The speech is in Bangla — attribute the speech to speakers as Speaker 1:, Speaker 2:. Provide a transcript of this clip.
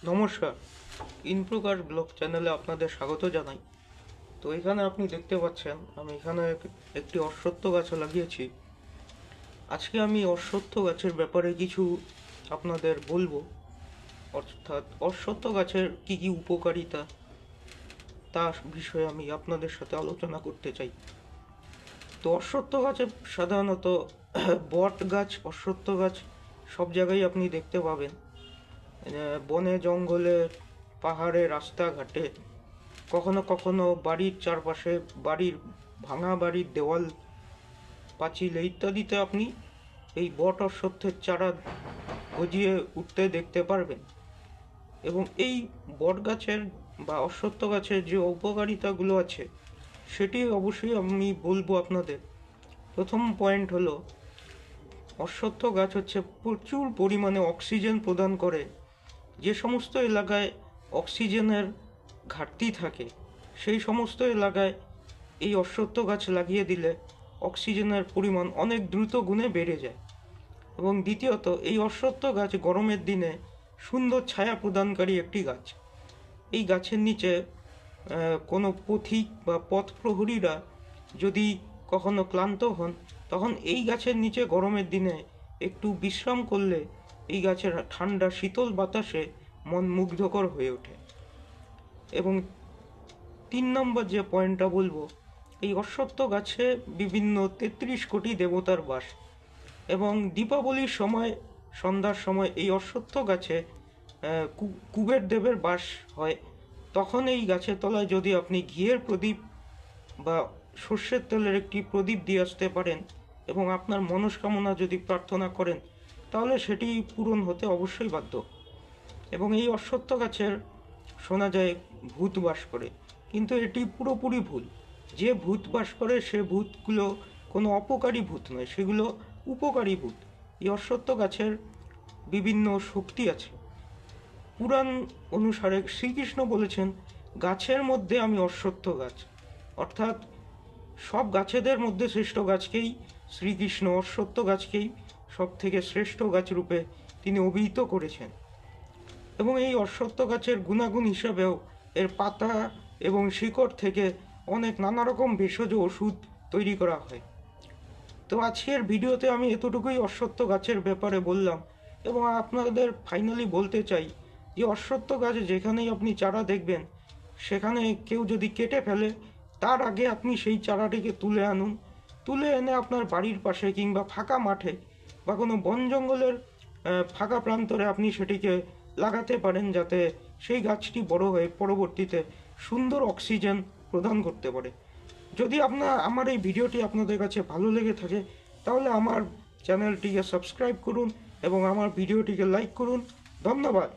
Speaker 1: নমস্কার, ইনপ্রকাশ ব্লগ চ্যানেলে আপনাদের স্বাগত জানাই। তো এখানে আপনি দেখতে পাচ্ছেন আমি এখানে একটি অশ্বত্থ গাছ লাগিয়েছি। আজকে আমি অশ্বত্থ গাছের ব্যাপারে কিছু আপনাদের বলবো, অর্থাৎ অশ্বত্থ গাছের কি কি উপকারিতা তা বিষয়ে আমি আপনাদের সাথে আলোচনা করতে চাই। তো অশ্বত্থ গাছে সাধারণত বট গাছ, অশ্বত্থ গাছ সব জায়গায় আপনি দেখতে পাবেন। বনে জঙ্গলে, পাহাড়ে, রাস্তাঘাটে, কখনো কখনো বাড়ির চারপাশে, বাড়ির ভাঙা বাড়ির দেওয়াল, পাঁচিল ইত্যাদিতে আপনি এই বট অশ্বত্থের চারা গজিয়ে উঠতে দেখতে পারবেন। এবং এই বট গাছের বা অশ্বত্থ গাছের যে উপকারিতাগুলো আছে সেটি অবশ্যই আমি বলবো আপনাদের। প্রথম পয়েন্ট হলো, অশ্বত্থ গাছ হচ্ছে প্রচুর পরিমাণে অক্সিজেন প্রদান করে। যে সমস্ত এলাকায় অক্সিজেনের ঘাটতি থাকে সেই সমস্ত এলাকায় এই অশ্বত্থ গাছ লাগিয়ে দিলে অক্সিজেনের পরিমাণ অনেক দ্রুত গুণে বেড়ে যায়। এবং দ্বিতীয়ত, এই অশ্বত্থ গাছ গরমের দিনে সুন্দর ছায়া প্রদানকারী একটি গাছ। এই গাছের নিচে কোনো পথিক বা পথ প্রহরীরা যদি কখনো ক্লান্ত হন, তখন এই গাছের নিচে গরমের দিনে একটু বিশ্রাম করলে এই গাছের ঠান্ডা শীতল বাতাসে মন মুগ্ধকর হয়ে ওঠে। এবং 3 নম্বর যে পয়েন্টটা বলবো, এই অশ্বত্থ গাছে বিভিন্ন 33 কোটি দেবতার বাস। এবং দীপাবলির সময়, সন্ধ্যার সময় এই অশ্বত্থ গাছে কুবের দেবের বাস হয়। তখন এই গাছের তলায় যদি আপনি ঘিয়ের প্রদীপ বা সর্ষের তেলের একটি প্রদীপ দিয়ে আসতে পারেন এবং আপনার মনস্কামনা যদি প্রার্থনা করেন, তাহলে সেটি পূরণ হতে অবশ্যই বাধ্য। এবং এই অশ্বত্থ গাছের শোনা যায় ভূত বাস করে, কিন্তু এটি পুরোপুরি ভুল। যে ভূত বাস করে সে ভূতগুলো কোনো অপকারী ভূত নয়, সেগুলো উপকারী ভূত। এই অশ্বত্থ গাছের বিভিন্ন শক্তি আছে। পুরাণ অনুসারে শ্রীকৃষ্ণ বলেছেন, গাছের মধ্যে আমি অশ্বত্থ গাছ। অর্থাৎ সব গাছেদের মধ্যে শ্রেষ্ঠ গাছকেই শ্রীকৃষ্ণ অশ্বত্থ গাছকেই সব থেকে শ্রেষ্ঠ গাছ রূপে তিনি অভিহিত করেছেন। এবং এই অশ্বত্থ গাছের গুণাগুণ হিসাবেও এর পাতা এবং শিকড় থেকে অনেক নানা রকম ভেষজ ওষুধ তৈরি করা হয়। তো আজকের ভিডিওতে আমি এতটুকুই অশ্বত্থ গাছের ব্যাপারে বললাম। এবং আপনাদের ফাইনালি বলতে চাই যে অশ্বত্থ গাছ যেখানেই আপনি চারা দেখবেন, সেখানে কেউ যদি কেটে ফেলে, তার আগে আপনি সেই চারাটিকে তুলে আনুন। তুলে এনে আপনার বাড়ির পাশে কিংবা ফাঁকা মাঠে বা কোনো বন জঙ্গলের ফাঁকা প্রান্তরে আপনি সেটিকে লাগাতে পারেন, যাতে সেই গাছটি বড় হয়ে পরবর্তীতে সুন্দর অক্সিজেন প্রদান করতে পারে। যদি আমার এই ভিডিওটি আপনাদের কাছে ভালো লেগে থাকে, তাহলে আমার চ্যানেলটিকে সাবস্ক্রাইব করুন এবং আমার ভিডিওটিকে লাইক করুন। ধন্যবাদ।